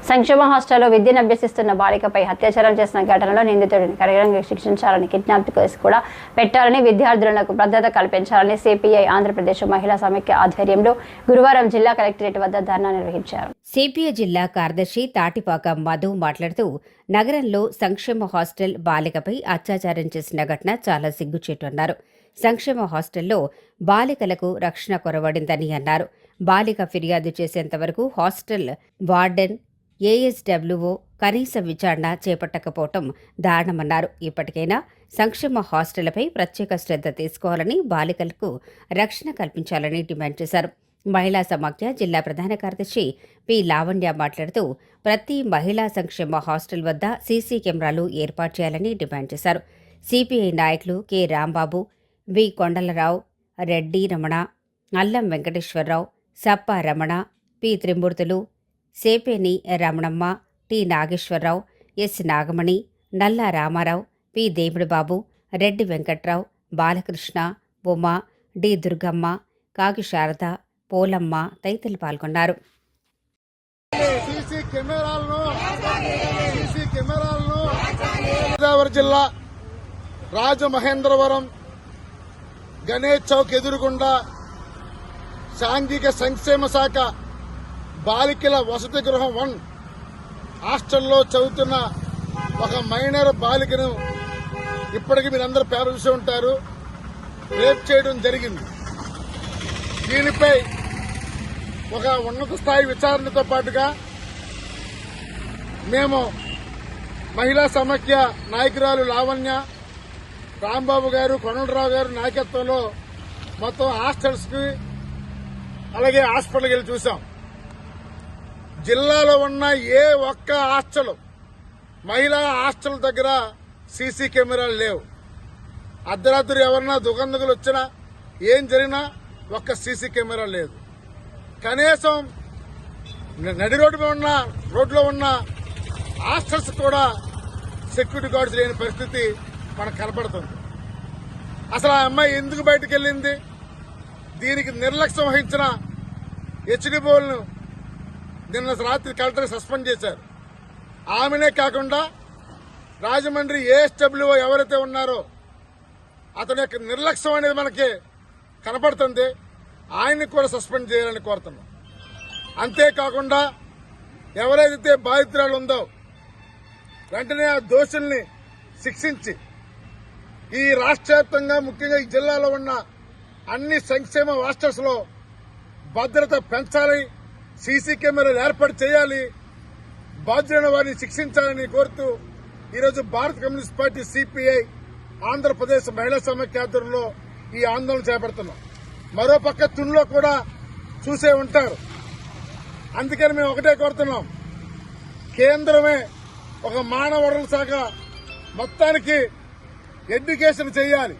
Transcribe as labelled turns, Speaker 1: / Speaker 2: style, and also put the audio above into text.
Speaker 1: సంక్షేమ హాస్టల్లో విద్యను అభ్యసిస్తున్న బాలికపై అత్యాచారం చేసిన ఘటనలో నిందితుడిని కఠినంగా శిక్షించాలని, కిడ్నాప్ కేసు కూడా పెట్టాలని, విద్యార్థులకు భద్రత కల్పించాలని సిపిఐ ఆంధ్రప్రదేశ్ మహిళా సమైక్య ఆధ్వర్యంలో గురువారం జిల్లా కలెక్టరేట్ వద్ద ధర్నా నిర్వహించారు.
Speaker 2: సిపిఐ జిల్లా కార్యదర్శి తాటిపాక మధు మాట్లాడుతూ, నగరంలో సంక్షేమ హాస్టల్ బాలికపై అత్యాచారం చేసిన ఘటన చాలా సిగ్గుచేటు అన్నారు. సంక్షేమ హాస్టల్లో బాలికలకు రక్షణ కొరవడిందని అన్నారు. బాలిక ఫిర్యాదు చేసేంత వరకు హాస్టల్ వార్డెన్, ఏఎస్డబ్ల్యూఓ కనీస విచారణ చేపట్టకపోవటం దారుణమన్నారు. ఇప్పటికైనా సంక్షేమ హాస్టళ్లపై ప్రత్యేక శ్రద్ధ తీసుకోవాలని, బాలికలకు రక్షణ కల్పించాలని డిమాండ్ చేశారు. మహిళా సమాఖ్య జిల్లా ప్రధాన కార్యదర్శి పి లావణ్య మాట్లాడుతూ, ప్రతి మహిళా సంక్షేమ హాస్టల్ వద్ద సీసీ కెమెరాలు ఏర్పాటు చేయాలని డిమాండ్ చేశారు. సిపిఐ నాయకులు కె రాంబాబు, వి కొండలరావు, రెడ్డి రమణ, అల్లం వెంకటేశ్వరరావు, సప్ప రమణ, పి త్రిమూర్తులు, సేపేని రమణమ్మ, టి నాగేశ్వరరావు, ఎస్ నాగమణి, నల్లా రామారావు, పి దేవుడిబాబు, రెడ్డి వెంకట్రావు, బాలకృష్ణ, ఉమా, డి దుర్గమ్మ, కాకి శారద, పోలమ్మ తదితరులు పాల్గొన్నారు.
Speaker 3: గోదావరి జిల్లా రాజమహేంద్రవరం గణేష్ చౌక్ ఎదురుగుండా సాంఘిక సంక్షేమ శాఖ బాలికల వసతి గృహం 1 హాస్టల్లో చదువుతున్న ఒక మైనర్ బాలికను ఇప్పటికీ మీరందరూ పేపర్ చూసి ఉంటారు, రేప్ చేయడం జరిగింది. దీనిపై ఒక ఉన్నత స్థాయి విచారణతో పాటుగా మేము మహిళా సమైక్య నాయకురాలు లావణ్య, రాంబాబు గారు, కొండలరావు గారు నాయకత్వంలో మొత్తం హాస్టల్స్ కి అలాగే హాస్పిటల్కి వెళ్ళి చూసాం. జిల్లాలో ఉన్న ఏ ఒక్క హాస్టల్, మహిళా హాస్టల్ దగ్గర సీసీ కెమెరాలు లేవు. అర్ధరాత్రి ఎవరన్నా దుకాణాలు వచ్చినా ఏం జరిగినా ఒక్క సీసీ కెమెరా లేదు. కనీసం నడి రోడ్లో ఉన్న హాస్టల్స్ కూడా సెక్యూరిటీ గార్డ్స్ లేని పరిస్థితి మనకు కనపడుతుంది. అసలు ఆ అమ్మాయి ఎందుకు బయటకు వెళ్ళింది? దీనికి నిర్లక్ష్యం వహించిన హెచ్డిబోల్ను నిన్న రాత్రి కలెక్టర్ సస్పెండ్ చేశారు. ఆమెనే కాకుండా రాజమండ్రి ఏఎస్డబ్ల్యూఓ ఎవరైతే ఉన్నారో అతని యొక్క నిర్లక్ష్యం అనేది మనకి కనపడుతుంది. ఆయన్ని కూడా సస్పెండ్ చేయాలని కోరుతున్నాం. అంతేకాకుండా ఎవరైతే బాధితురాలు ఉందో వెంటనే ఆ దోషుల్ని శిక్షించి ఈ రాష్ట్ర వ్యాప్తంగా ముఖ్యంగా ఈ జిల్లాలో ఉన్న అన్ని సంక్షేమ హాస్టల్స్ లో భద్రత పెంచాలి, సీసీ కెమెరాలు ఏర్పాటు చేయాలి, బాధ్యులైన వారిని శిక్షించాలని కోరుతూ ఈరోజు భారత కమ్యూనిస్ట్ పార్టీ సిపిఐ ఆంధ్రప్రదేశ్ మహిళా సమైక్య ఆధ్వర్యంలో ఈ ఆందోళన చేపడుతున్నాం. మరోపక్క తునిలో కూడా చూసే ఉంటారు. అందుకని మేము ఒకటే కోరుతున్నాం, కేంద్రమే ఒక మానవ వనరుల శాఖ మొత్తానికి ఎడ్యుకేషన్ చేయాలి.